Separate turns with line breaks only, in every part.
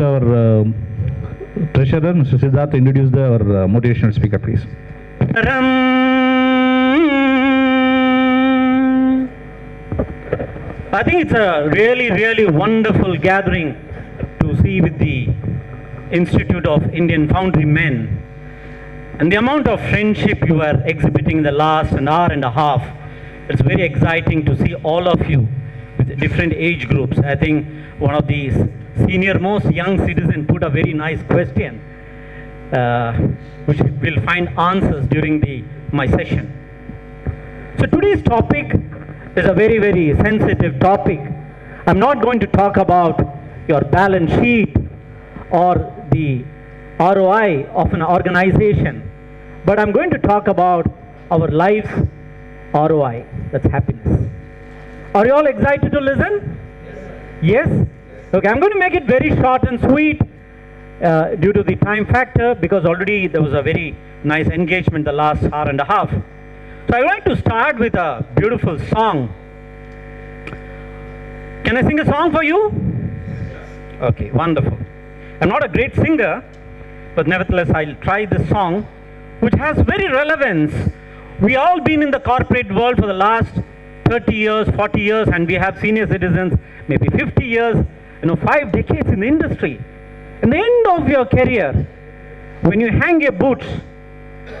our treasurer, Mr. Siddharth, to introduce our motivational speaker, please.
I think it's a really wonderful gathering to see with the Institute of Indian Foundrymen, and the amount of friendship you are exhibiting in the last an hour and a half. It's very exciting to see all of you with different age groups. I think one of these senior most young citizen put a very nice question, which we'll find answers during my session. So today's topic is a very sensitive topic. I'm not going to talk about your balance sheet or the ROI of an organization, but I'm going to talk about our life's ROI, that's happiness. Are you all excited to listen? Yes? Okay, I'm going to make it very short and sweet due to the time factor, because already there was a very nice engagement the last hour and a half. So I want to start with a beautiful song. Can I sing a song for you? Okay, wonderful. I'm not a great singer, but nevertheless I'll try this song, which has very relevance. We all been in the corporate world for the last 30 years, 40 years, and we have senior citizens, maybe 50 years, 5 decades in the industry. In the end of your career, when you hang your boots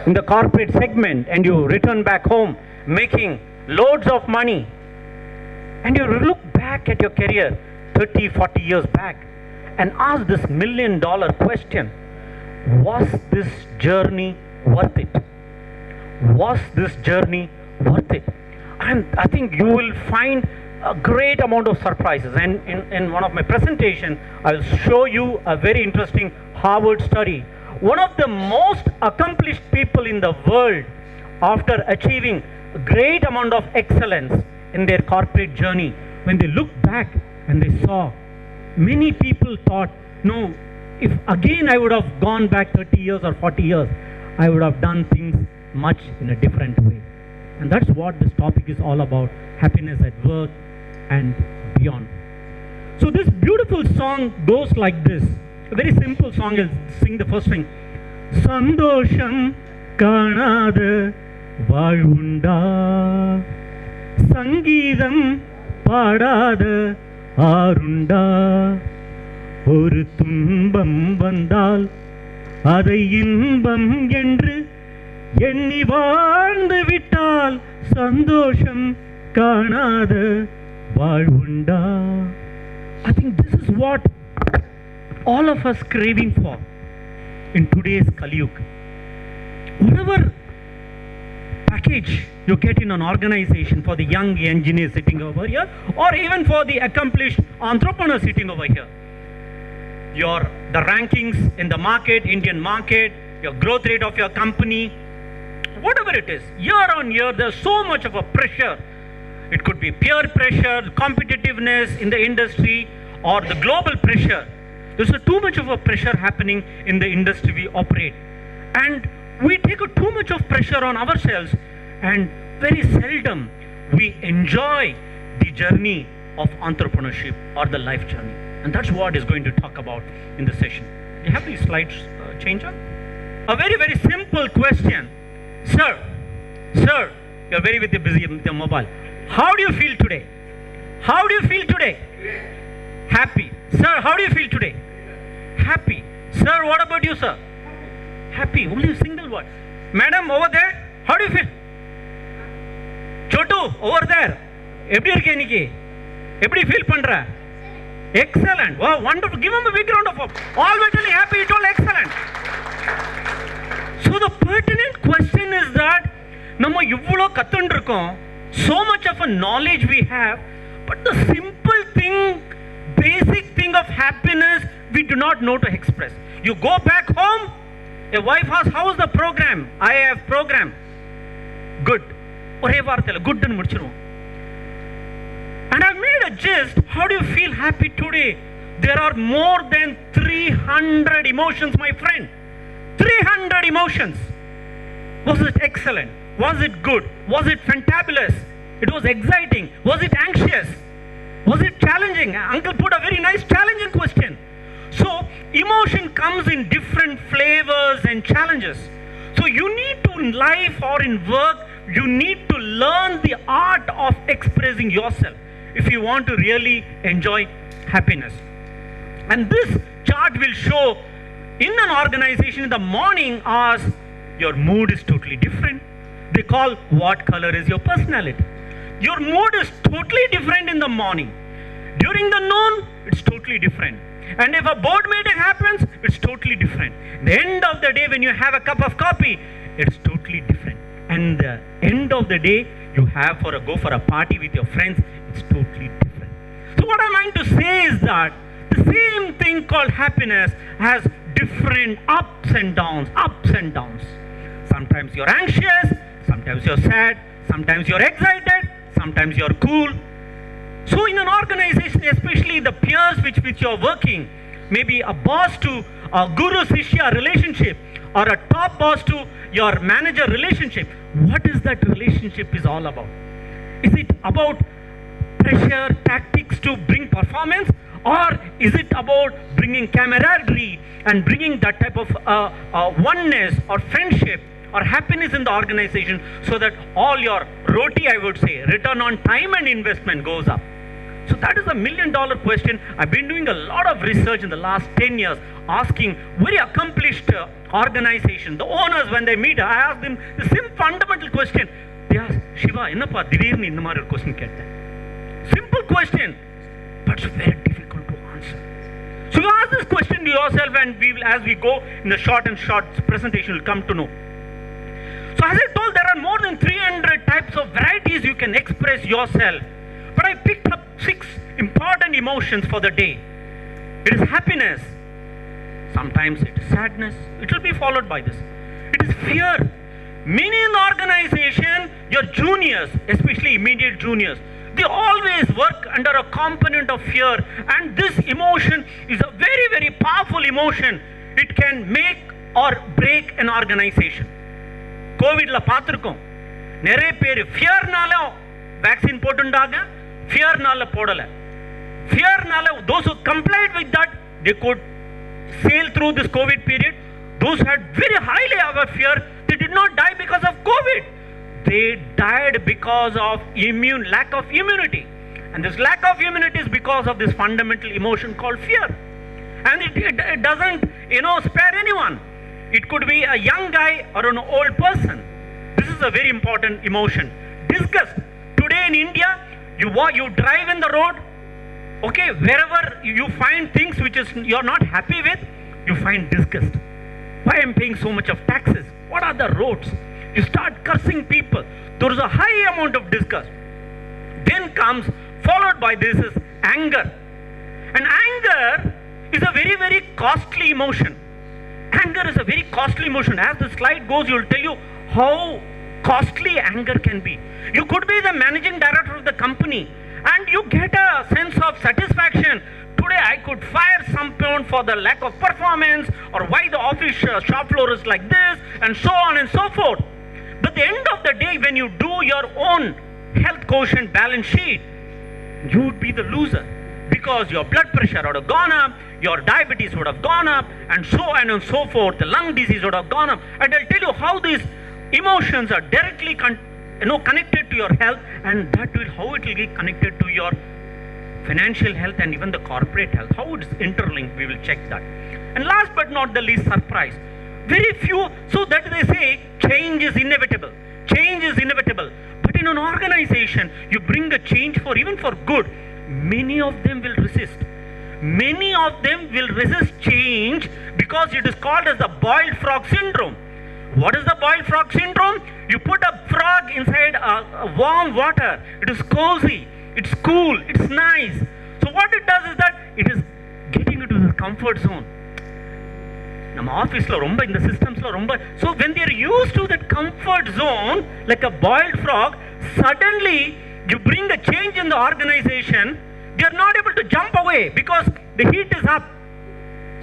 in the corporate segment and you return back home making loads of money, and you look back at your career 30, 40 years back and ask this $1 million question: was this journey worth it? Was this journey worth it? And I think you will find a great amount of surprises. And in one of my presentations, I'll show you a very interesting Harvard study. One of the most accomplished people in the world, after achieving a great amount of excellence in their corporate journey, when they looked back and they saw, many people thought, no, if again I would have gone back 30 years or 40 years, I would have done things much in a different way. And that's what this topic is all about: happiness at work and beyond. So this beautiful song goes like this. A very simple song. I'll sing the first thing. Sandosham kanada vazhunda, Sangeetham padada arunda, oru துன்பம் வந்தால் அதை இன்பம் என்று எண்ணி வாழ்ந்து விட்டால் சந்தோஷம் காணாத வாழ்வுண்டா. I think this is what all of us craving for in today's Kaliyug. Whatever package you get in an organization for the young engineer sitting over here, or even for the accomplished entrepreneur sitting over here, the rankings in the market, Indian market, your growth rate of your company, whatever it is, year on year, there's so much of a pressure. It could be peer pressure, competitiveness in the industry, or the global pressure. There's too much of a pressure happening in the industry we operate. And we take too much of pressure on ourselves, and very seldom we enjoy the journey of entrepreneurship or the life journey. And that's what is going to talk about in the session. Do you have these slides changer? A very simple question. Sir, you're very busy with your mobile. How do you feel today? How do you feel today? Happy. Sir, how do you feel today? Happy. Sir, what about you, sir? Happy. Only a single word. Madam, over there, how do you feel? Chotu, over there. எப்படி இருக்கே இன்னைக்கு? எப்படி feel பண்ற? Excellent. Wow, wonderful. Give him a big round of applause. All virtually happy, it all excellent. So the pertinent question is that நம்ம இவ்வளோ கத்துன்னு இருக்கோம், so much of a knowledge we have, but the simple thing, basic thing of happiness, we do not know to express. You go back home, your wife asks, how is the program? IIF program. Good. ஒரே வார்த்தையில் குட்னு முடிச்சிருவோம். And I've made a gist. How do you feel happy today? There are more than 300 emotions, my friend. 300 emotions. Was it excellent? Was it good? Was it fantabulous? It was exciting. Was it anxious? Was it challenging? Uncle put a very nice challenging question. So emotion comes in different flavors and challenges. So you need to, in life or in work, you need to learn the art of expressing yourself if you want to really enjoy happiness. And this chart will show in an organization in the morning hours, your mood is totally different. They call what color is your personality. Your mood is totally different in the morning. During the noon, it's totally different. And if a board meeting happens, it's totally different. The end of the day, when you have a cup of coffee, it's totally different. And the end of the day, you have go for a party with your friends, it's totally different. So what I'm trying to say is that the same thing called happiness has different ups and downs, Sometimes you're anxious, sometimes you're sad, sometimes you're excited, sometimes you're cool. So in an organization, especially the peers which you're working, maybe a boss to a guru-shishya relationship or a top boss to your manager relationship, what is that relationship is all about? Is it about pressure, tactics to bring performance, or is it about bringing camaraderie and bringing that type of oneness or friendship or happiness in the organization so that all your roti, I would say, return on time and investment goes up? So that is a $1 million question. I've been doing a lot of research in the last 10 years, asking very accomplished organizations, the owners, when they meet, I ask them the same fundamental question. They ask, Shiva, enappa didirnu indha mari question ketta? Simple question, but it's very difficult to answer. So you ask this question to yourself, and we will, as we go in the short presentation, will come to know. So as I told, there are more than 300 types of varieties you can express yourself. But I picked up 6 important emotions for the day. It is happiness. Sometimes it is sadness. It will be followed by this. It is fear. Many in the organization, your juniors, especially immediate juniors, they always work under a component of fear. And this emotion is a very, very powerful emotion. It can make or break an organization. COVID la paathirukom. Nere per fear nala vaccine potundaga, fear nala podala. Fear nala, those who complied with that, they could sail through this COVID period. Those who had very highly our fear, they did not die because of COVID. They died because of lack of immunity. And this lack of immunity is because of this fundamental emotion called fear. And it doesn't, spare anyone. It could be a young guy or an old person. This is a very important emotion. Disgust. Today in India, you drive in the road, okay, wherever you find things which you're not happy with, you find disgust. Why I'm paying so much of taxes? What are the roads? You start cursing people. There is a high amount of disgust. Then comes, followed by this is anger. And anger is a very, very costly emotion. Anger is a very costly emotion. As the slide goes, it will tell you how costly anger can be. You could be the managing director of the company and you get a sense of satisfaction. Today I could fire someone for the lack of performance, or why the office shop floor is like this, and so on and so forth. But at the end of the day, when you do your own health quotient balance sheet, you would be the loser, because your blood pressure would have gone up, your diabetes would have gone up, and so on and so forth. The lung disease would have gone up. And I'll tell you how these emotions are directly connected to your health, and how it will be connected to your financial health and even the corporate health. How it's interlinked, we will check that. And last but not the least, surprise. Very few, so that they say change is inevitable. Change is inevitable. But in an organization, you bring a change even for good. Many of them will resist. Many of them will resist change because it is called as the boiled frog syndrome. What is the boiled frog syndrome? You put a frog inside a warm water. It is cozy, it's cool, it's nice. So what it does is that it is getting into the comfort zone. Nama office lo romba, in the systems lo romba. So when they are used to that comfort zone, like a boiled frog, suddenly you bring a change in the organization, they are not able to jump away because the heat is up.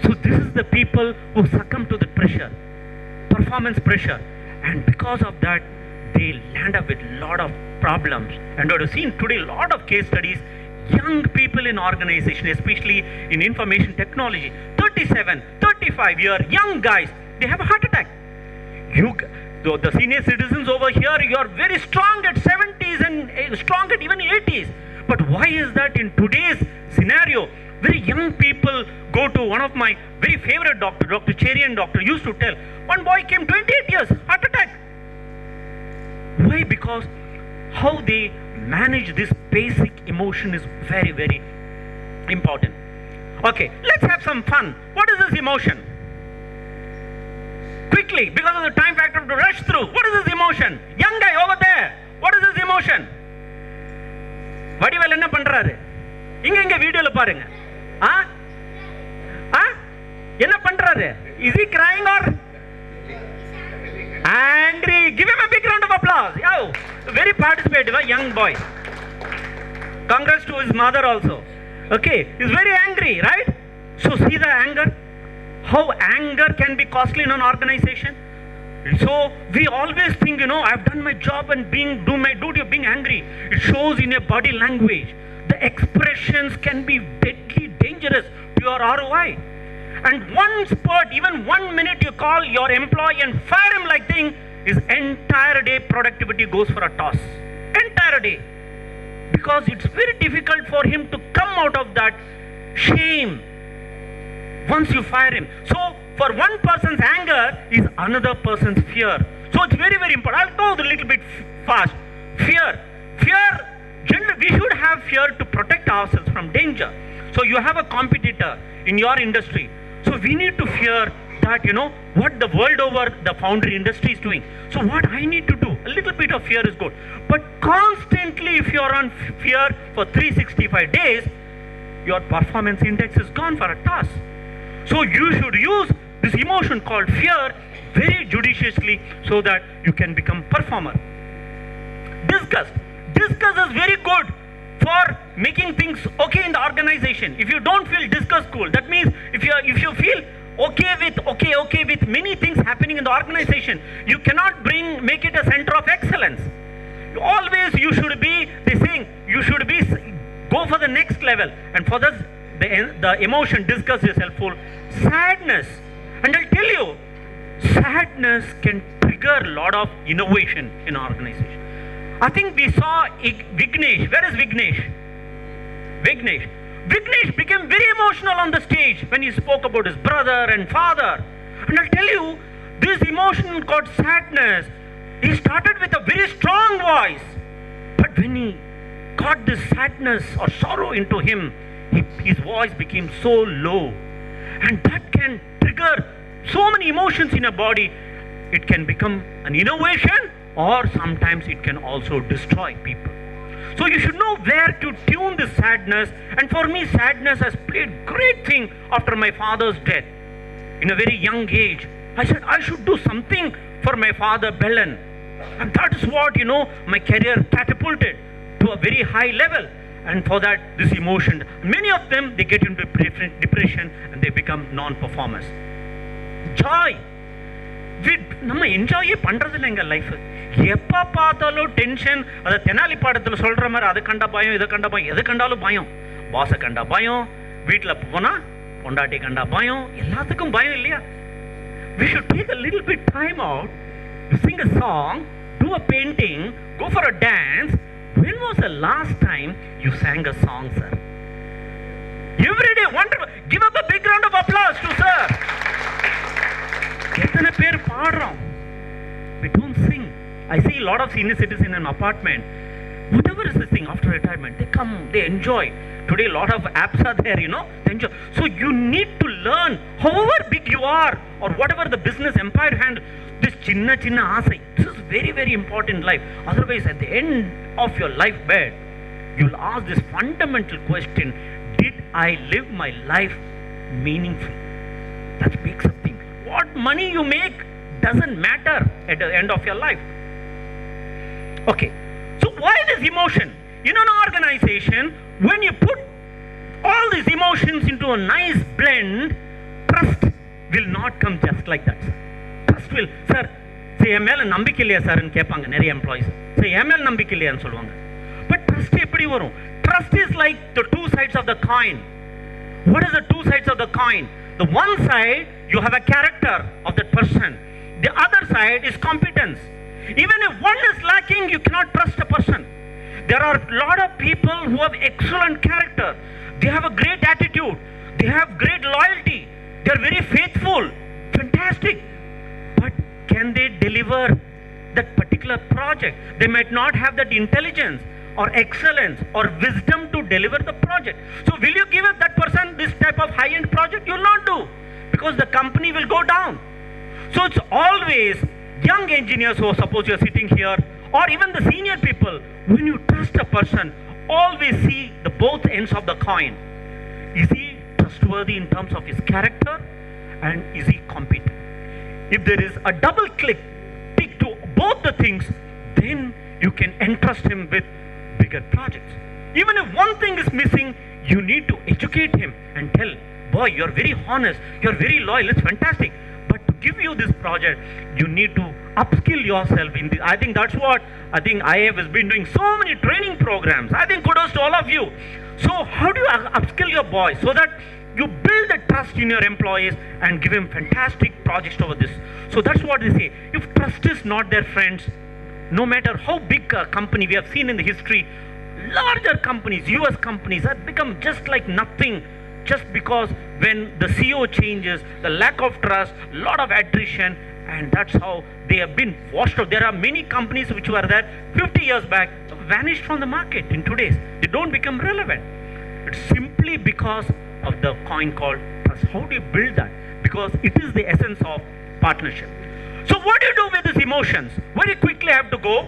So this is the people who succumb to the pressure, performance pressure, and because of that they land up with a lot of problems. And we have seen today a lot of case studies. young people in organization, especially in information technology, 37, 35-year young guys, they have a heart attack. The senior citizens over here, you are very strong at 70s and strong at even 80s. But why is that in today's scenario? Very young people go to one of my very favorite doctor, Dr. Cherian doctor, used to tell, one boy came 28 years, heart attack. Why? Because how they manage this basic emotion is very, very important. Okay, let's have some fun. What is this emotion? Quickly, because of the time factor to rush through. What is this emotion? Young guy over there. What is this emotion? Vadivel என்ன பண்றாரு? இங்க வீடியோல பாருங்க. என்ன பண்றாரு? Is he crying or angry? Give him a big round of applause. Yo, very participative, young boy. Congrats to his mother also. Okay, he's very angry, right? So see the anger. How anger can be costly in an organization. So we always think, I've done my job and do my duty of being angry. It shows in your body language. The expressions can be deadly dangerous to your ROI. And one spurt, even 1 minute you call your employee and fire him like thing, his entire day productivity goes for a toss. Entire day. Because it's very difficult for him to come out of that shame once you fire him. So for one person's anger is another person's fear. So it's very, very important. I'll go a little bit fast. Fear. Generally, we should have fear to protect ourselves from danger. So you have a competitor in your industry. So we need to fear that, what the world over the foundry industry is doing. So what I need to do, a little bit of fear is good. But constantly, if you're on fear for 365 days, your performance index is gone for a toss. So you should use this emotion called fear very judiciously so that you can become performer. Disgust is very good for making things okay in the organization. If you don't feel disgust cool, that means if you feel okay with many things happening in the organization, you cannot make it a center of excellence. Always you should be go for the next level, and for this the emotion disgust is helpful. Sadness, and I'll tell you, sadness can trigger a lot of innovation in an organization. I think we saw Vignesh. Where is Vignesh? Vignesh became very emotional on the stage when he spoke about his brother and father. And I'll tell you, this emotion called sadness, he started with a very strong voice. But when he got this sadness or sorrow into him, his voice became so low. And that can trigger so many emotions in a body. It can become an innovation, or sometimes it can also destroy people. So you should know where to tune this sadness. And for me, sadness has played great thing after my father's death. In a very young age, I said I should do something for my father Bellan. And that is what, my career catapulted to a very high level. And for that, this emotion, many of them, they get into depression and they become non-performers. Joy. நம்ம என்ஜாயே பண்றதில்லை எங்க life. எப்ப பார்த்தாலும் tension. அதை தெனாலி பாடத்தில் சொல்ற மாதிரி அதை கண்டா பயம், இதை கண்டா பயம், எது கண்டாலும் பயம். பாஸை கண்டா பயம், வீட்டில் போனா பொண்டாட்டி கண்டா பயம், எல்லாத்துக்கும் பயம் இல்லையா? We should take a little bit time out to sing a song, do a painting, go for a dance. When was the last time you sang a song, sir? Every day, wonderful. Give up a big round of applause to sir. எத்தனை பேர் பாடுறோம்? We don't sing. I see a lot of senior citizens in an apartment. Whatever is this thing after retirement, they come, they enjoy. Today, a lot of apps are there, they enjoy. So you need to learn, however big you are, or whatever the business empire you handle, this chinna asai. This is very, very important in life. Otherwise, at the end of your life bed, you'll ask this fundamental question: did I live my life meaningfully? That speaks something. What money you make doesn't matter at the end of your life. Okay, so why this emotion? In an organization, when you put all these emotions into a nice blend, trust will not come just like that. Trust will, sir, say என் மேல நம்பிக்கை இல்லையா சார்னு கேட்பாங்க நிறைய employees. say என் மேல நம்பிக்கை இல்லையான்னு சொல்லுவாங்க. But trust trust eppadi varum? Trust is like the two sides of the coin. What is the two sides of the coin? The one side, you have a character of that person. The other side is competence. Even if one is lacking, you cannot trust a person. There are a lot of people who have excellent character. They have a great attitude. They have great loyalty. They are very faithful. Fantastic. But can they deliver that particular project? They might not have that intelligence or excellence or wisdom to deliver the project. So will you give that person this type of high-end project? You will not do, because the company will go down. So it's always young engineers who are suppose you're sitting here, or even the senior people, when you trust a person, always see the both ends of the coin. Is he trustworthy in terms of his character, and is he competent? If there is a double tick to both the things, then you can entrust him with bigger projects. Even if one thing is missing, you need to educate him and tell, boy, you're very honest, you're very loyal, it's fantastic. But to give you this project, you need to upskill yourself in this. I think that's what IIF has been doing. So many training programs. I think kudos to all of you. So how do you upskill your boy so that you build the trust in your employees and give him fantastic projects over this? So that's what they say. If trust is not there, friends, no matter how big a company we have seen in the history, larger companies, US companies have become just like nothing, just because when the CEO changes, the lack of trust, lot of attrition, and that's how they have been washed out. There are many companies which were there 50 years back, vanished from the market in today's. They don't become relevant. It's simply because of the coin called trust. How do you build that? Because it is the essence of partnership. So what do you do with these emotions? Very quickly I have to go.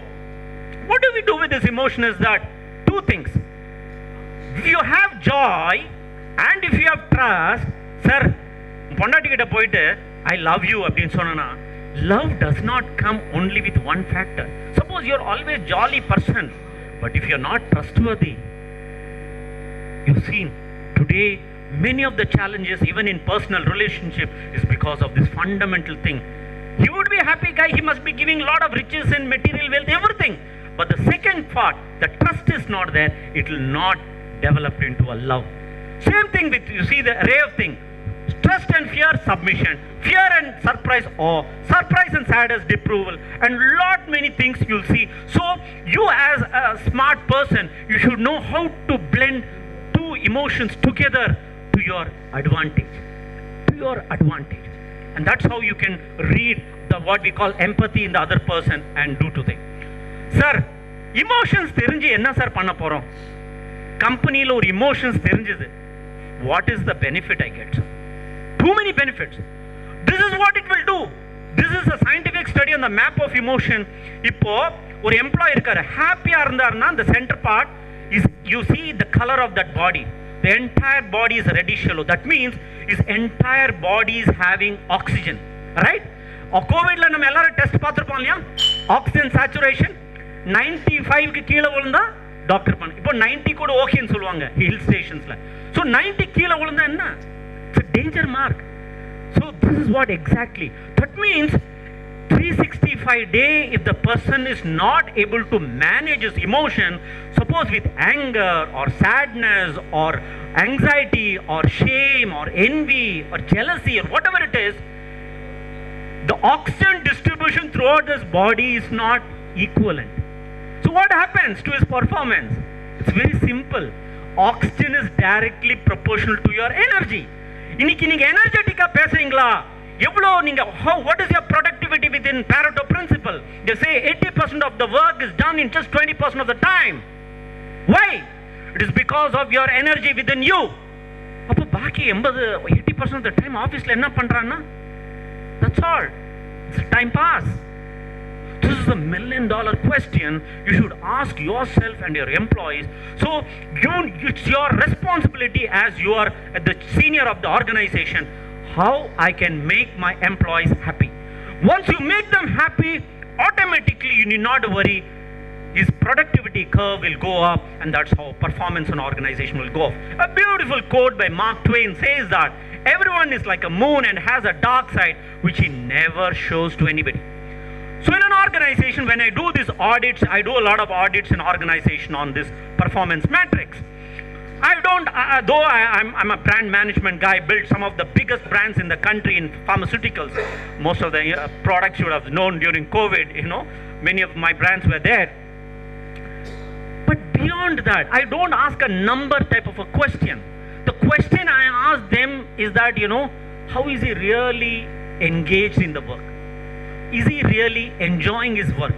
What do we do with this emotion is that two things. If you have joy and if you have trust, sir, I love you, love does not come only with one factor. Suppose you're always jolly person, but if you're not trustworthy, you've seen today many of the challenges even in personal relationship is because of this fundamental thing. He would be a happy guy, he must be giving a lot of riches and material wealth, everything. But the second part, the trust is not there, it will not develop into a love. Same thing with, you see the array of things. Trust and fear, submission. Fear and surprise, awe. Surprise and sadness, disapproval. And lot many things you'll see. So you as a smart person, you should know how to blend two emotions together to your advantage. To your advantage. And that's how you can read the what we call empathy in the other person and do two things. Sir, emotions therinji enna sir panna porom? Company lo emotions therinjது. What is the benefit I get, sir? Too many benefits. This is what it will do. This is a scientific study on the map of emotion. இப்போ ஒரு employee இருக்காரு, ஹாப்பியா இருந்தாருன்னா the center part is, you see the color of that body. The entire body is reddish yellow. That means his entire body is having oxygen, right? கோவிட்ல நம்ம எல்லாரும் test பார்த்திருப்போம் இல்லையா? Oxygen saturation 95 க்கு கீழ விழுந்தா டாக்டர் பண்ணு. இப்போ 90 கூட ஓகேன்னு சொல்லுவாங்க ஹில் ஸ்டேஷன்ஸ்ல. So 90 கீழ விழுந்தா என்ன? It's a danger mark. So this is what exactly. That means 365 day, if the person is not able to manage his emotion, suppose with anger or sadness or anxiety or shame or envy or jealousy or whatever it is, the oxygen distribution throughout his body is not equivalent. So what happens to his performance? It's very simple. Oxygen is directly proportional to your energy. இன்னைக்கு நீங்க எனர்ஜெட்டிக்கா பேசுறீங்களா? எவ்வளோ நீங்க what is your productivity within Pareto principle? They say 80% of the work is done in just 20% of the time. Why? It is because of your energy within you. அப்போ பாக்கி 80% of the time ஆபீஸ்ல என்ன பண்றான்னா? That's all. It's a time pass. This is a $1 million question you should ask yourself and your employees. So it's your responsibility as you are the senior of the organization, how I can make my employees happy. Once you make them happy, automatically you need not worry, his productivity curve will go up, and that's how performance in organization will go up. A beautiful quote by Mark Twain says that everyone is like a moon and has a dark side which he never shows to anybody. So in an organization, when I do these audits, I do a lot of audits in organization on this performance matrix. I don't, though I'm a brand management guy, built some of the biggest brands in the country in pharmaceuticals. Most of the products you would have known during COVID, many of my brands were there. But beyond that, I don't ask a number type of a question. The question I ask them is that, how is he really engaged in the work? Is he really enjoying his work?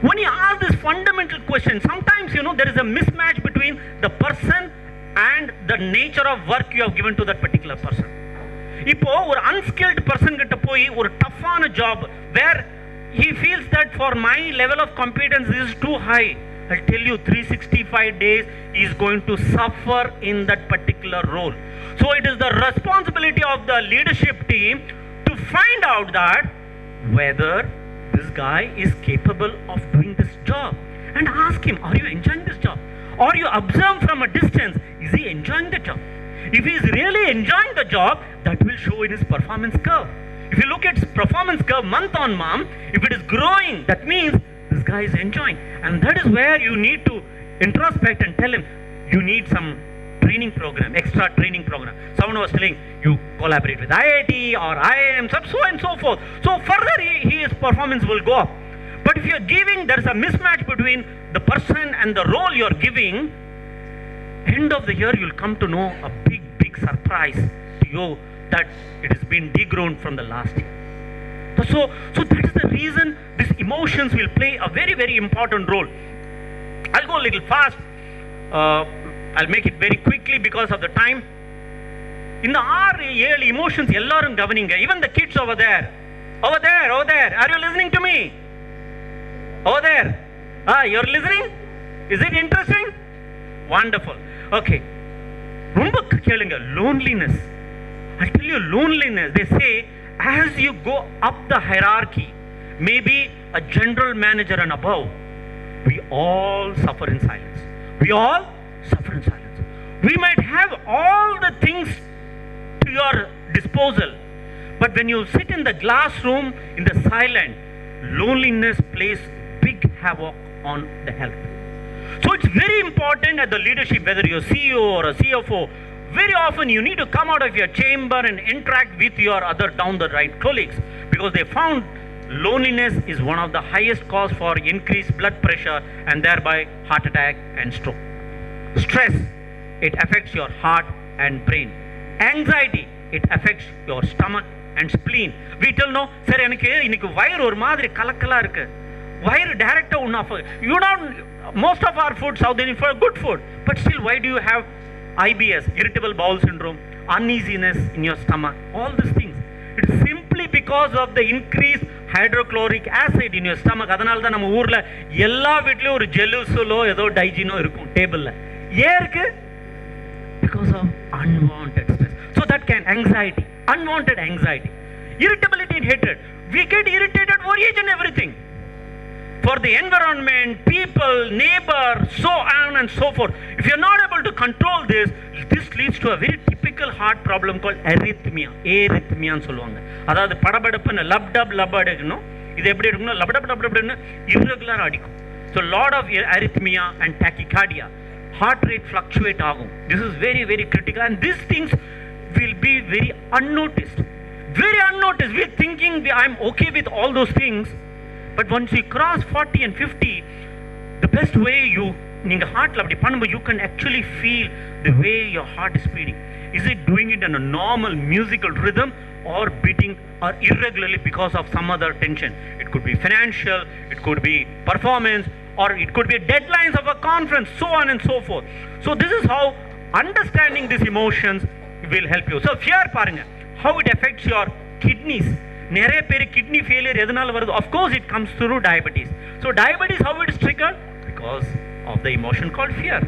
When you ask this fundamental question, sometimes, there is a mismatch between the person and the nature of work you have given to that particular person. இப்போ ஒரு unskilled person கிட்ட போய் ஒரு டஃப்பான job where he feels that for my level of competence this is too high, I'll tell you 365 days he is going to suffer in that particular role. So it is the responsibility of the leadership team to find out that whether this guy is capable of doing this job and ask him, are you enjoying this job? Or you observe from a distance, is he enjoying the job? If he is really enjoying the job, that will show in his performance curve. If you look at his performance curve month on month, if it is growing, that means this guy is enjoying. And that is where you need to introspect and tell him, you need some training program, extra training program. Someone was telling, you collaborate with IIT or IIM, so and so forth. So further his performance will go up. But if you're giving, there's a mismatch between the person and the role you're giving, end of the year you'll come to know a big surprise to you that it has been degrown from the last year. So that is the reason these emotions will play a very important role. I'll go a little fast. I'll make it very quickly because of the time. In the 6-7 emotions, ellarum gavaninga, even the kids over there, are you listening to me? Over there, you're listening? Is it interesting? Wonderful. Okay. Rumba kelinga, loneliness. I'll tell you, loneliness, they say, as you go up the hierarchy, maybe a general manager and above, we all suffer in silence. We all suffer in silence. We might have all the things to your disposal, but when you sit in the glass room in the silent, loneliness plays big havoc on the health. So it's very important at the leadership, whether you're CEO or a CFO, very often you need to come out of your chamber and interact with your other down the right colleagues, because they found loneliness is one of the highest cause for increased blood pressure and thereby heart attack and stroke. Stress, it affects your heart and brain. Anxiety, it affects your stomach and spleen. We tell no, sir, எனக்கு இன்னைக்கு வயிறு ஒரு மாதிரி கலக்கலா இருக்கு. வயிறு டைரக்டா உண்ணாஃப். You don't, most of our food, South Indian food, good food, but still why do you have IBS, irritable bowel syndrome, uneasiness in your stomach, all these things? It is simply because of the increased hydrochloric acid in your stomach. அதனால தான் நம்ம ஊர்ல எல்லா வீட்லயும் ஒரு ஜெலுசலோ ஏதோ டைஜினோ இருக்கும் டேபிள்ல. ஏன் இருக்கு? Because of unwanted stress. So that can anxiety, unwanted anxiety, irritability and hatred. We get irritated for each and everything. For the environment, people, neighbor, so on and so forth. If you're not able to control this, this leads to a very typical heart problem called arrhythmia. Arrhythmia ன்னு சொல்லுவாங்க. அதாவது படபடப்புன்னு lub dub லபடணும். இது எப்படி இருக்குன்னா லபடபடபடன்னு irregular அடிக்கும். So lot of arrhythmia and tachycardia. Heart rate fluctuate ஆகும். This is very critical, and these things will be very unnoticed. Very unnoticed. We're thinking I'm okay with all those things. But once you cross 40 and 50, the best way நீங்க ஹார்ட்ல அப்படி பண்ணும்போது you can actually feel the way your heart is beating. Is it doing it in a normal musical rhythm or beating or irregularly because of some other tension? It could be financial, it could be performance, or it could be deadlines of a conference, so on and so forth. So this is how understanding these emotions will help you. So fear பாருங்க, how it affects your kidneys. நிறைய பேர் kidney failure எதனால வருது? Of course it comes through diabetes. So diabetes, how it is triggered? Because of the emotion called fear.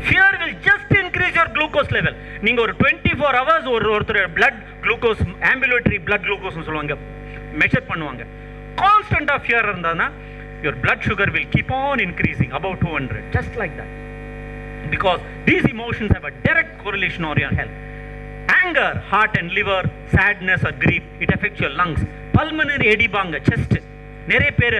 Fear will just increase your glucose level. நீங்க ஒரு 24 hours ஒருத்தர் blood glucose, ambulatory blood glucose னு சொல்லுவாங்க, measure பண்ணுவாங்க. Constant of fear இருந்தானா your blood sugar will keep on increasing above 200, just like that. Because these emotions have a direct correlation on your health. Anger, heart and liver, sadness or grief, it affects your lungs. Pulmonary edema, chest. நிறைய பேர்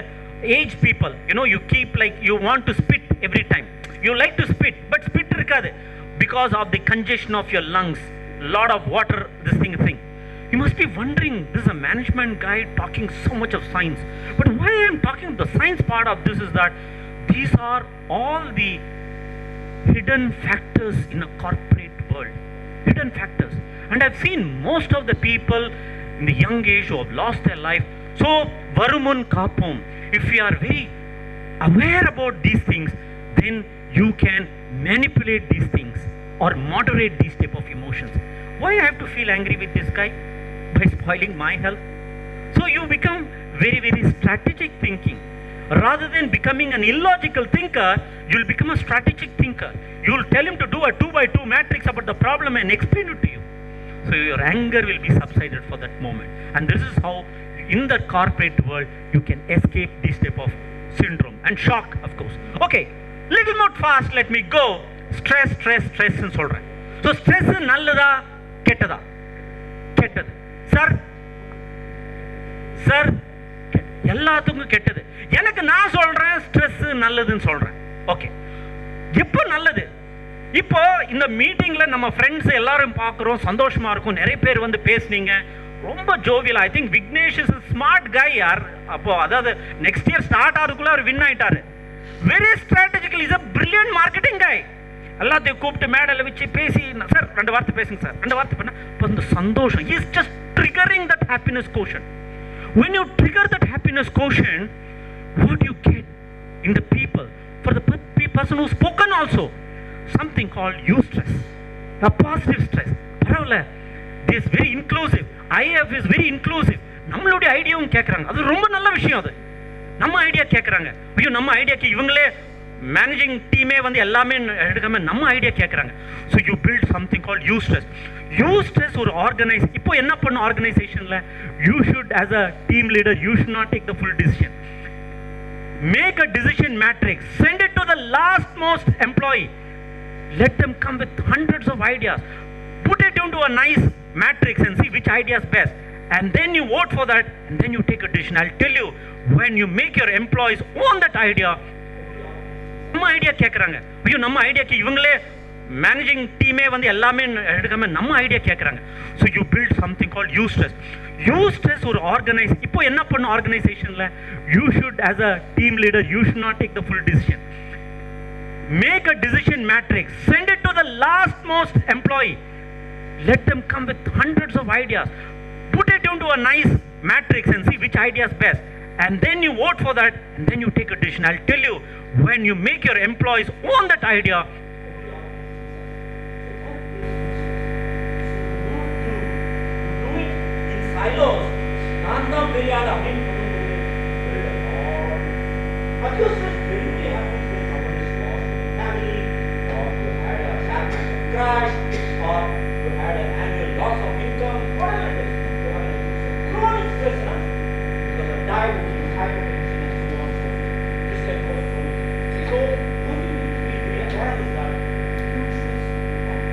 age people, you keep like you want to spit every time. You like to spit, but spit irukadu because of the congestion of your lungs, lot of water, this thing. You must be wondering, this is a management guy talking so much of science. But why I am talking the science part of this is that these are all the hidden factors in a corporate world. Hidden factors. And I've seen most of the people in the young age who have lost their life. So, varumun kapom. If we are very aware about these things, then you can manipulate these things or moderate these type of emotions. Why I have to feel angry with this guy? By spoiling my health. So you become very, very strategic thinking. Rather than becoming an illogical thinker, you'll become a strategic thinker. You'll tell him to do a 2x2 matrix about the problem and explain it to you. So your anger will be subsided for that moment. And this is how in the corporate world you can escape this type of syndrome and shock, of course. Okay, little more fast, let me go. Stress ன்னு சொல்றேன். So stress நல்லதா கெட்டதா? கெட்டது. Sir எல்லாத்துக்கும் கெட்டது. எனக்கு நான் சொல்றேன் ஸ்ட்ரெஸ் நல்லதுன்னு சொல்றேன். ஓகே, எப்போ நல்லது? இப்போ இந்த மீட்டிங்ல நம்ம ஃப்ரெண்ட்ஸ் எல்லாரும் பார்க்குறோம், சந்தோஷமா இருக்கும். நிறைய பேர் வந்து பேசுனீங்க, ரொம்ப jovial. I think Vignesh is smart guy யார். அப்போ அதாவது நெக்ஸ்ட் இயர் ஸ்டார்ட் ஆகிறதுக்குள்ள அவர் வின் ஆயிட்டாரு. Very strategical, is a brilliant marketing guy. எல்லாத்தையும் கூப்பிட்டு மேடையில் வச்சு பேசி, சார் 2 வார்த்தை பேசுங்க சார், 2 வார்த்தை பண்ண அந்த சந்தோஷம். Is just triggering that happiness quotient. When you trigger that happiness quotient, what you get in the people, for the person who's spoken also, something called eustress, a positive stress. பரவாயில்ல, this is very inclusive. IIF is very inclusive. நம்மளுடைய ஐடியாவும் கேட்குறாங்க, அது ரொம்ப நல்ல விஷயம். அது நம்ம ஐடியா கேட்குறாங்க. ஐயோ, நம்ம ஐடியாக்கு இவங்களே மேனேஜிங் டீமே வந்து எல்லாமே எடுக்காம நம்ம ஐடியா கேட்குறாங்க. So you build something called eustress. Eustress ஒரு ஆர்கனைஸ். இப்போ என்ன பண்ணும் ஆர்கனைசேஷனில்? You should as a team leader, you should not take the full decision. Make a decision matrix, send it to the last most employee. Let them come with hundreds of ideas. Put it into a nice matrix and see which idea is best. And then you vote for that, and then you take a decision. I'll tell you, when you make your employees own that idea, நம்ம idea கேட்குறாங்க. ஐயோ, நம்ம ஐடியாக்கு இவங்களே managing டீமே வந்து எல்லாமே எடுக்காம நம்ம ஐடியா கேட்குறாங்க. So you build something called eustress. Eustress ஒரு ஆர்கனைஸ். இப்போ என்ன பண்ணும் ஆர்கனைசேஷனில்? You should as a team leader, you should not take the full decision. Make a decision matrix, send it to the last most employee. Let them come with hundreds of ideas. Put it into a nice matrix and see which idea is best. And then you vote for that, and then you take a decision. I'll tell you, when you make your employees own that idea, do it in silos. Nanda Biryada, crash, or you had an annual loss of income, whatever it is, you have chronic stress, because of diabetes, hypertension, and so on. Just like most of. So what you need to be aware is that huge stress and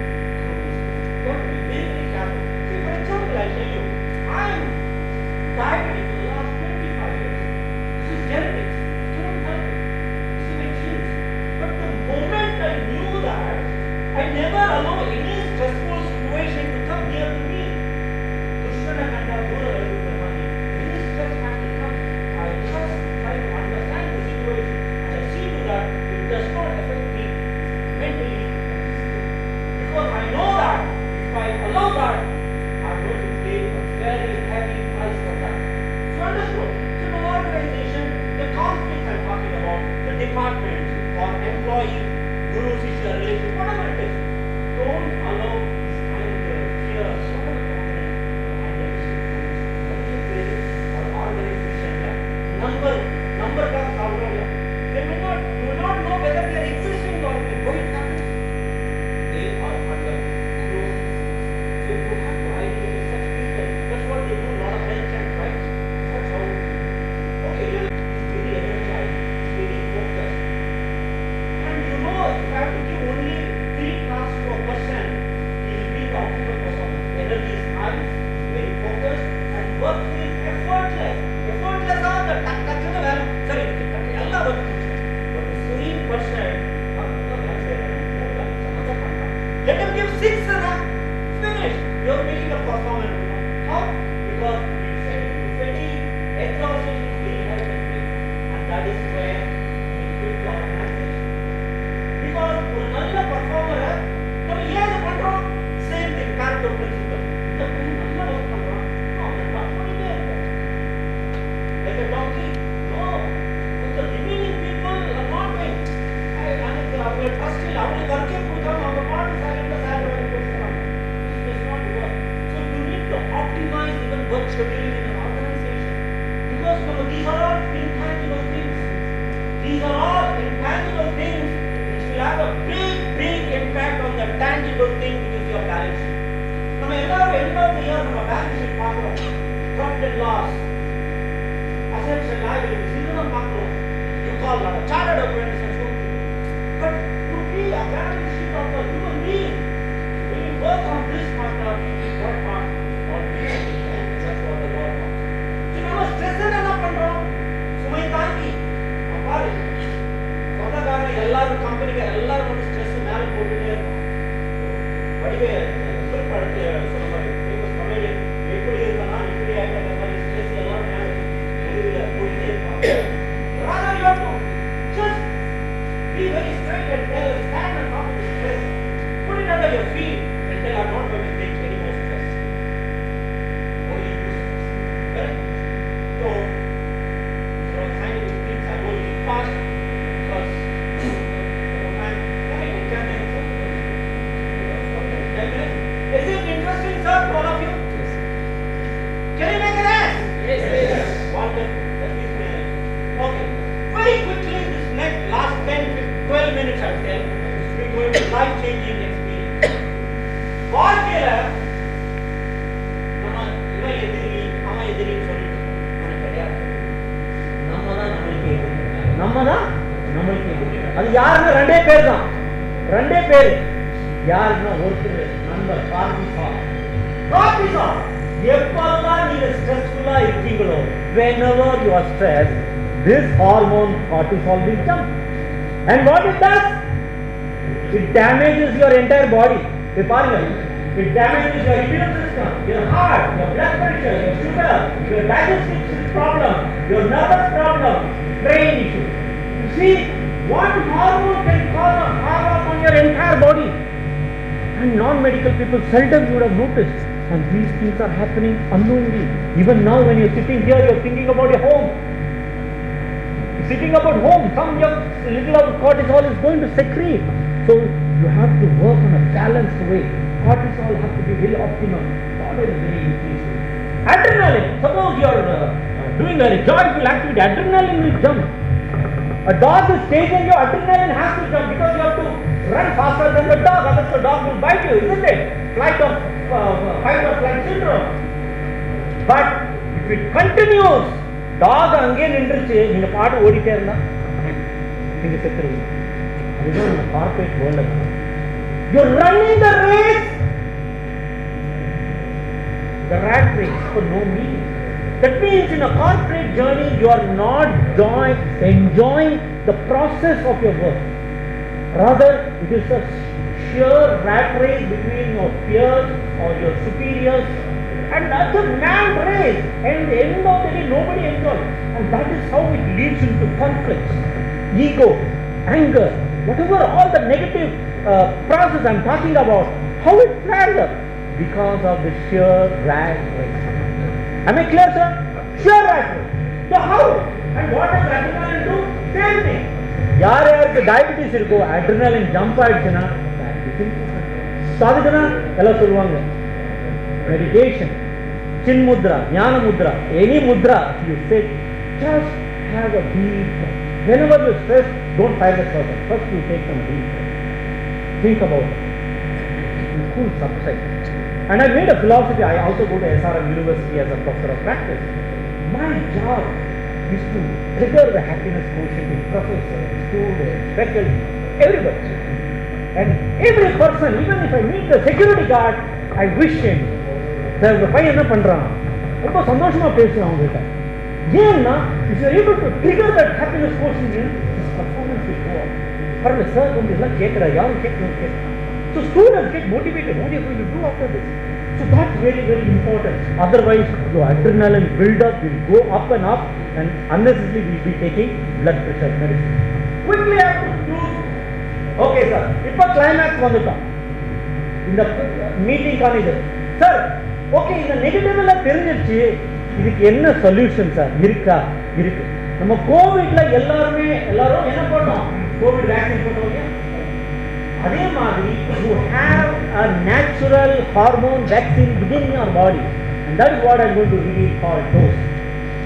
chronic stress. You have to be very, very careful. See, for example, I'll tell you, I am diabetic for the last 25 years. This is genetics. It's not help it. This is my genes. But the moment I knew that, I never allow any stressful situation to come near to me. Any stress has to come. I just try to understand the situation and I see to that it does not affect me mentally and physically. Because I know that if I allow that, I'm going to pay a very heavy price for that. So understood? So in an organization, the conflicts I'm talking about, the department or employee, guru teacher relation, whatever it is, don't allow this anger, fear, so much or organization number comes out of them. They may not, you will not know whether they are existing or going to happen. They are under growth. So you have to identify such people. That's what they do, a lot of health checks, right? That's how. Okay, it's very energized, it's very focused. And you know, if I have to give only 3 tasks to a person,
end of the year நம்ம balance sheet பார்க்குறோம், profit and loss, assets and liabilities இதெல்லாம் பார்க்குறோம். You call that a chartered accountant and so on. But to be a balance sheet of a human being, when you work on this part of what part or that's what the law wants. So நம்ம stress என்ன பண்றோம்? சுமை தாங்கி பாரு சொந்தக்காரங்க எல்லாரும் கம்பெனிக்கு எல்லாரும் வந்து ஸ்ட்ரெஸ் மேல போட்டுட்டே இருக்கும். வடிவே படத்துல சொன்ன மாதிரி ஃபேமஸ் கமெடியன் எப்படி இருந்தானா இப்படி ஆகிட்ட மாதிரி ஸ்ட்ரெஸ் எல்லாம் மேல நடுவில் போட்டுட்டே இருப்பாங்க. Rather you have to just be very straight and tell, stand on top of the stress, put it under your feet and tell, I'm not going to take any more stress. Only use stress. Correct? So scientific things are going fast because I'm coming in 10 minutes. 10 minutes. Is it interesting, sir, to all of you? Yes. Can you make an answer? Yes. Yes. Wonderful. That gives me an answer. Okay. Very quickly, this next last 10-12 minutes, I'll tell, we're going to life-changing experience. வாழ்க்கையில நம்ம இவன் எதிரி அவன் எதிரின்னு சொல்லிட்டு அவனுக்கு கிடையாது. நம்ம தான் நம்மளுக்கு எதிரி. அது யாருன்னா ரெண்டே பேர் தான். யாருன்னா ஒருத்தர் நண்பர் கார்டிசால். எப்பெல்லாம் நீங்க ஸ்ட்ரெஸ்ஃபுல்லா இருக்கீங்களோ, whenever you are stressed, this hormone cortisol will jump. And what it does? It damages your entire body. It damages your immune system, your heart, your blood pressure, your sugar, your digestive problem, your nervous problem, brain issues. You see, one hormone can cause a havoc on your entire body. And non-medical people seldom you would have noticed. And these things are happening unknowingly. Even now when you're sitting here, you're thinking about your home. Sitting about home, some little of cortisol is going to secrete. So you have to work on a balanced way. Cortisol has to be very optimum, not very increasing. Adrenaline, suppose you are doing a joyful activity, adrenaline will jump. A dog is chasing you, adrenaline has to jump because you have to run faster than the dog, otherwise the dog will bite you, isn't it? Fight or flight syndrome. But if it continues, dog அங்கே நின்றுச்சு, நீங்க பாட்டு ஓடிட்டே இருந்தா நீங்க செத்துருவீங்க. அதுதான் நம்ம corporate வேர்ல்ட்ல you're running the race, the rat race for no meaning. That means in a corporate journey you are not enjoying the process of your work. Rather it is a sheer rat race between your peers or your superiors. And that's a mad race, and at the end of the day, nobody enjoys. And that is how it leads into conflicts, ego, anger, whatever, all the negative process I'm talking about, how it flares up because of the sheer rat race. Am I clear, sir? Sheer rat race. So how? And what does adrenaline do? Same thing. யாருக்கு diabetes இருக்கோ, adrenaline jump ஆயிடுச்சுன்னா so அதுக்குதான் எல்லாம் சொல்லுவாங்க meditation, chin mudra, jnana mudra, any mudra you sit, just have a deep breath. Whenever you stress, don't fight the circle. First you take some deep breath. Think about it. You cool subside. And I made a philosophy. I also go to SRM University as a professor of practice. My job is to trigger the happiness quotient in professors, students, faculty, everybody. And every person, even if I meet the security guard, I wish him, sir இந்த பையன் என்ன பண்ணுறான், ரொம்ப சந்தோஷமாக பேசுகிறான் அவங்ககிட்ட. ஏன்னா if you are able to trigger that happiness quotient in this performance will go up. பரவாயில்ல சார் வந்து எல்லாம் கேட்குறா, யாரும் கேட்கணும் கேட்குறான். So students get motivated, what you are going to do after this. So that's very very important. Otherwise your adrenaline build-up will go up and up and unnecessarily will be taking blood pressure medicine. Quickly I have to choose. Okay sir, இப்போ climax வந்துட்டோம். இந்த meeting college sir okay, இந்த negative எல்லாம் தெரிஞ்சிருச்சு, இதுக்கு என்ன solution sir இருக்கா? இருக்கு. நம்ம கோவிட்ல எல்லாரும் என்ன பண்ணோம், கோவிட் வேக்சின் போட்டோம். அதே மாதிரி you have a natural hormone vaccine within your body, and that is what I am going to really call dose.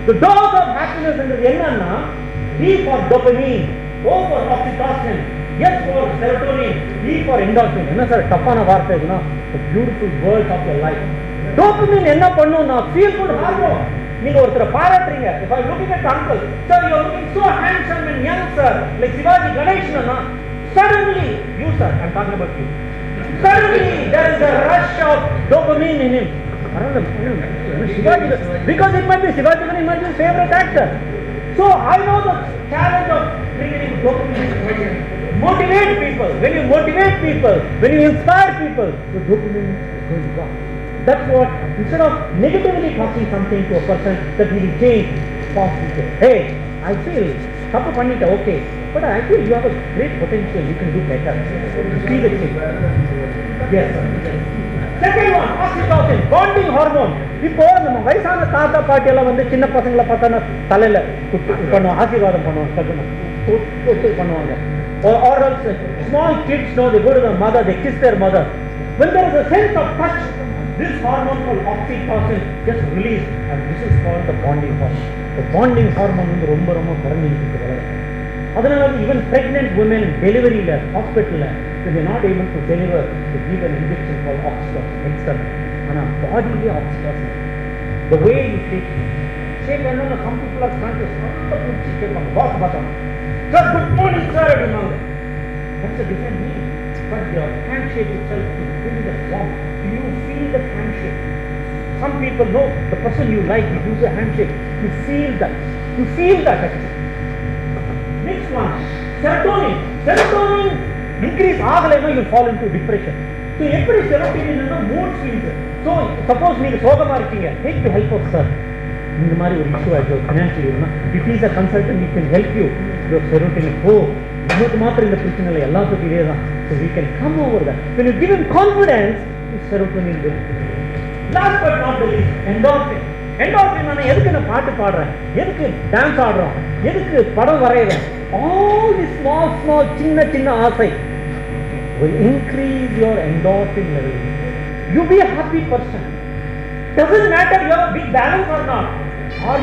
The dose of happiness is என்னன்னா, D for dopamine, O for oxytocin, S for serotonin, E for endorphin. என்ன sir டஃப்பான வார்த்தை இதுனா? The beautiful words of your life. Dopamine என்ன பண்ணும்னா feel good hormone. நீங்க ஒருத்தரை பாராட்டுறீங்க. If I looking at uncle, sir, you are looking so handsome and young, sir, like Sivaji Ganeshan, suddenly, you sir, I'm talking about you. Suddenly there is a rush of dopamine in him. Because it might be Sivaji Ganeshan, might be his favorite actor. So I know the challenge of creating dopamine. Motivate people. When you motivate people, when you inspire people, the dopamine is going to go. That's what, instead of negatively talking something to a person, that he will change positively. Hey, I feel, tappu pannita, okay, but I feel you have a great potential, you can do better. See the change. Yes, sir. Second one, oxytocin, bonding hormone. இப்போ நம்ம வயசான தாத்தா பாட்டி எல்லாம் வந்து சின்ன பசங்களை பார்த்தா தலையில பண்ணுவோம், ஆசீர்வாதம் பண்ணுவோம், தொட்டு பண்ணுவாங்க. Or else small kids know, they go to the mother, they kiss their mother. When there is a sense of touch, this hormone called oxytocin gets released, and this is called the bonding hormone. The bonding hormone வந்து ரொம்ப ரொம்ப குறைஞ்சிருக்கு. அதனால even pregnant women delivery la hospital la, if they are not able to deliver, they give an injection called oxytocin external. Ana body le oxytocin. The way you shake hands, some people are conscious, alla puchi kepanga, boss batam, sir good morning sir abinanga. That's a different meaning. But your handshake itself is giving the warmth. Do you feel the handshake? Some people know the person you like, you use a handshake, you feel that. You feel that actually. Next one, serotonin. Serotonin increase ஆகலைன்னா you fall into depression. So எப்படி serotonin னா mood swings. So suppose நீங்க சோகமா இருக்கீங்க, take the help of sir. இந்த மாதிரி ஒரு issue ஆயிடுச்சு financially னா, if he is a consultant, he can help you. Your serotonin, நமக்கு மாத்திரம் இந்த பிரச்சனை இல்லை, எல்லாத்துக்கும் இதே தான். So we can come over that. When you give him confidence, his serotonin will. Last but not the least, endorphin. Endorphin நான் எதுக்கு நான் பாட்டு பாடுறேன், எதுக்கு டான்ஸ் ஆடுறோம், எதுக்கு படம் வரைகிறேன், all these small சின்ன ஆசை will increase your endorphin level. You be a happy person. Doesn't matter you have a big balance or not. Are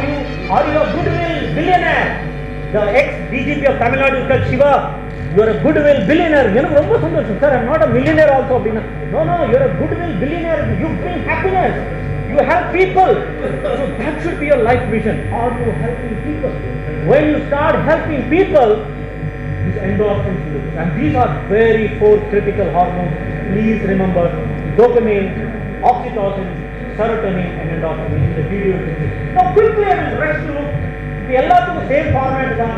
you a goodwill billionaire? The ex-DGP of Tamil Nadu called Shiva, you are a goodwill billionaire. எனக்கு ரொம்ப சந்தோஷம் sir, I'm not a millionaire also அப்படினா. No, you are a goodwill billionaire. You bring happiness. You help people. So that should be your life vision. Are you helping people? When you start helping people, these endorphins will. And these are very four critical hormones. Please remember: dopamine, oxytocin, serotonin, and endorphin. In the video. Now quickly I will rush through. இது எல்லாத்துக்கும் same format தான்.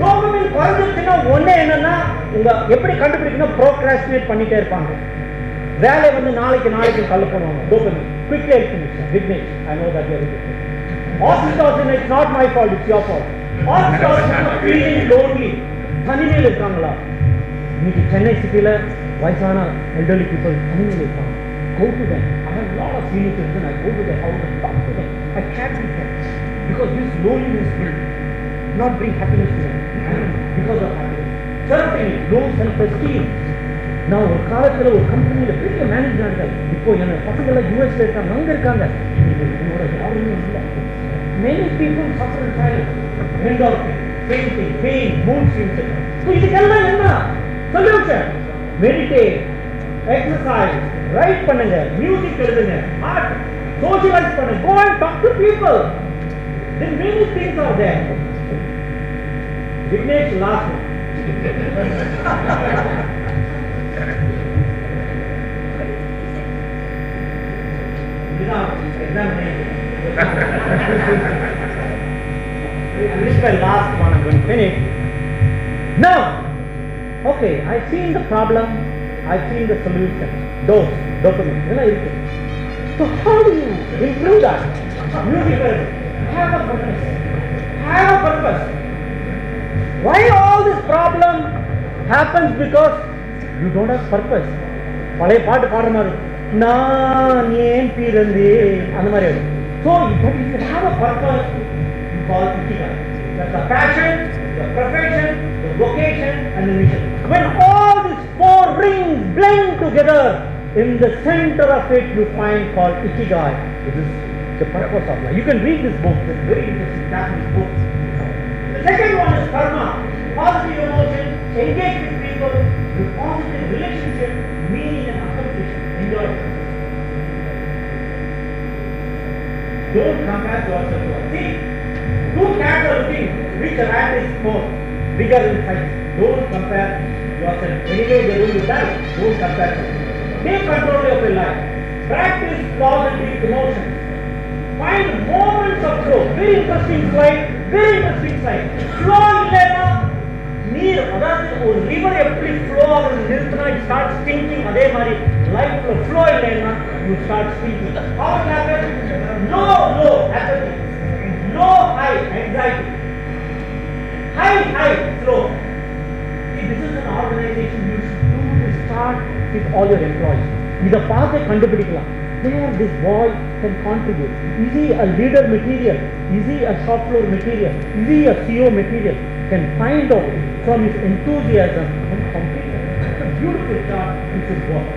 Dopamine குறைஞ்சிருச்சுன்னா ஒண்ணே என்னன்னா, உங்க எப்படி கண்டுபிடிக்கணும், procrastinate பண்ணிட்டே இருப்பாங்க. வேலை வந்து நாளைக்கு தள்ள பண்ணுவாங்க. Dopamine quickly finish. Vignesh, I know that you are good. Oxytocin, it's not my fault, it's your fault. Oxytocin is feeling lonely. தனிமையில் இருக்காங்களா? இன்னைக்கு சென்னை சிட்டில வயசான elderly people தனிமையில் இருக்காங்க. Go to them. I have a lot of senior citizens. I go to their house and talk to them. I chat with them. Because this loneliness will not bring happiness to them. Because of happiness. Serotonin, low self-esteem. Now ஒரு காலத்துல ஒரு கம்பெனியில பெரிய manager, இப்போ என்ன பசங்கள யூஎஸ்ல இருக்காங்க, அங்க இருக்காங்க, என்னோட யாருமே இல்லை. Many people suffer in silence. Endorphin, fainting, pain, mood swings. So இதுக்கெல்லாம் என்ன சொல்யூஷன்? Meditate, exercise, write பண்ணுங்க, music எழுதுங்க, art, socialize பண்ணுங்க, go and talk to people. Then many things are there. Vignesh, last one. This is my last one. I'm going to finish. Now, okay, I've seen the problem. I've seen the solution. D.O.S.E, dopamine. So how do you improve that? Music. Have a purpose. Have a purpose. Why all this problem happens? Because you don't have purpose. பழைய பாட்டு பாடுற மாதிரி, நான் ஏன் பிறந்தேன் அந்த மாதிரி. So but if you have a purpose, you call ikigai. That's the passion, the profession, the vocation, and the mission. When all these four rings blend together, in the center of it you find called ikigai. This is the purpose of life. You can read this book. It's very interesting, Japanese book. The second one is karma. Positive emotion, engage with people, with positive relationship, meaning and accomplishment. Enjoy. Don't compare yourself to others. See, two cats are looking which rat is more bigger in size. Don't compare yourself. Anyway, they will die. Don't compare yourself. Take control of your life. Practice positive emotions. Find moments of flow. Very interesting slide. Very interesting slide. Flow இல்லைனா நீர் அதாவது ஒரு river எப்படி flow ஆகுது நிறுத்தினா it starts thinking அதே மாதிரி லைஃப்ல ஃப்ளோ இல்லைனா you start thinking. How it happens? Low apathy. Low high anxiety. High slow. See, this is an organization you should do this start with all your employees. இத பார்த்து கண்டுபிடிக்கலாம். Where this boy can contribute. Is he a leader material? Is he a shop floor material? Is he a CEO material? Can find out from his enthusiasm and complete it. It's a beautiful chart which should work.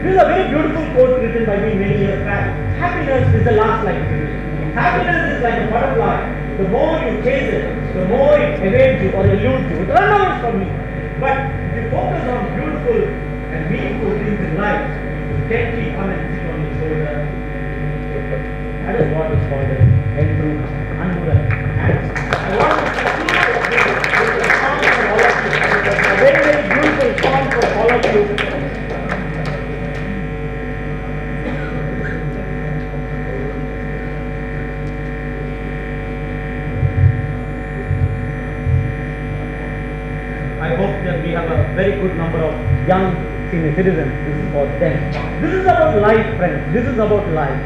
This is a very beautiful quote written by me many years back. Happiness is the last line. Happiness is like a butterfly. The more you chase it, the more it evades you or eludes you. It runs away from you. But if you focus on beautiful and meaningful things in life, you gently come and sit on your shoulder. That is what is called as Andrew Anmura. And I want to conclude with a song for all of you. A very, very beautiful song for all of you. I hope that we have a very good number of young senior citizens. This is for them. This is about life, friends. This is about life.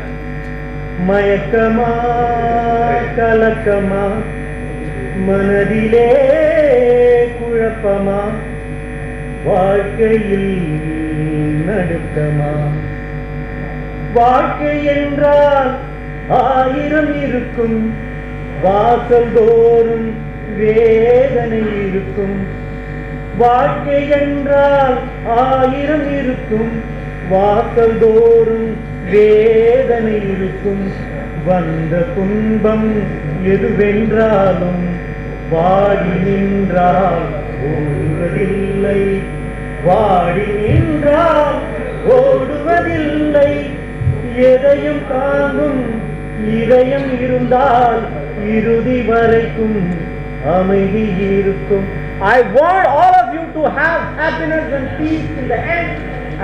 மயக்கமா கலக்கமா மனதிலே குழப்பமா வாழ்க்கையில் நடுக்கமா வாழ்க்கை என்றால் ஆயிரம் இருக்கும் வாசல் தோறும் வேதனை இருக்கும் வாழ்க்கை என்றால் ஆயிரம் இருக்கும் வாசல் தோறும் வேதனை இருக்கும் வந்த துன்பம் எதுவென்றாலும் வாடி நின்றால் ஓடுவதில்லை வாடி நின்றால் ஓடுவதில்லை எதையும் தாங்கும் இதயம் இருந்தால் இறுதி வரைக்கும் அமைதி இருக்கும். I want all of you to have happiness and peace in the end.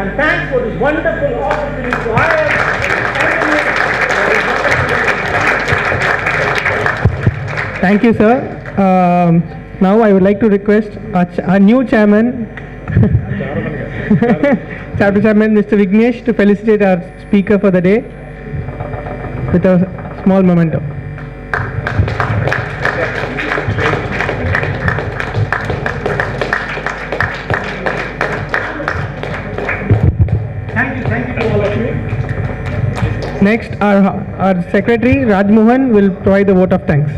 And thanks for this wonderful opportunity to hire.
Thank you, sir. Now I would like to request our new chairman, chapter chairman, Mr. Vignesh, to felicitate our speaker for the day with a small memento.
Thank you to all of you.
Next, our secretary, Raj Mohan, will provide the vote of thanks.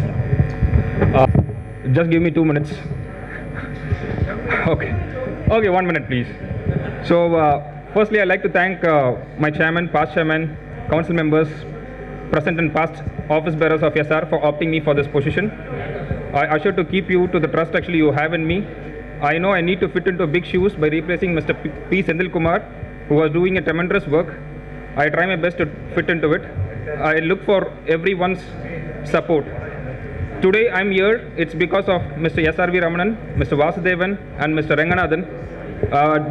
Just give me 2 minutes. Okay, 1 minute please. So firstly I'd like to thank my chairman, past chairman, council members, present and past office bearers of SR for opting me for this position. I assure to keep you to the trust actually you have in me. I know I need to fit into big shoes by replacing Mr. P. Sendil Kumar, who was doing a tremendous work. I try my best to fit into it. I look for everyone's support. Today I'm here, it's because of Mr. S.R.V. Ramanan, Mr. Vasudevan and Mr. Ranganathan.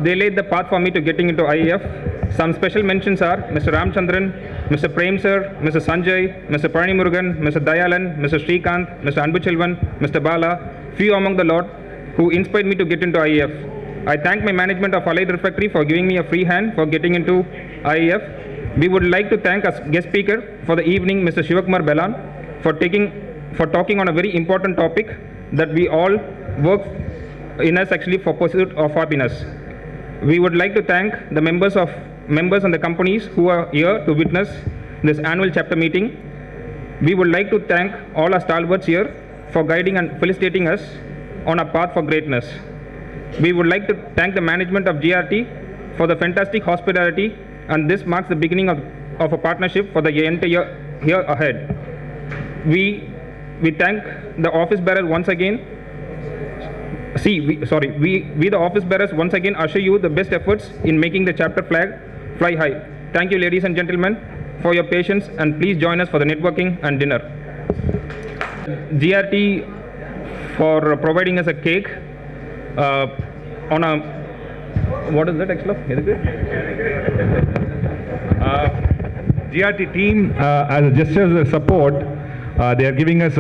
They laid the path for me to getting into IIF. Some special mentions are Mr. Ramchandran, Mr. Prem Sir, Mr. Sanjay, Mr. Parani Murugan, Mr. Dayalan, Mr. Srikanth, Mr. Anbuchelvan, Mr. Bala, few among the lot who inspired me to get into IIF. I thank my management of Allied Refractory for giving me a free hand for getting into IIF. We would like to thank our guest speaker for the evening, Mr. Sivakumar Bellan, for talking on a very important topic that we all work in us actually for pursuit of happiness. We would like to thank the members and the companies who are here to witness this annual chapter meeting. We would like to thank all our stalwarts here for guiding and felicitating us on a path for greatness. We would like to thank the management of GRT for the fantastic hospitality, and this marks the beginning of a partnership for the entire year ahead. We thank the office bearers once again. We the office bearers once again assure you the best efforts in making the chapter flag fly high. Thank you, ladies and gentlemen, for your patience, and please join us for the networking and dinner. GRT for providing us a cake on a, what is that actually?
GRT team, as a gesture of support, they are giving us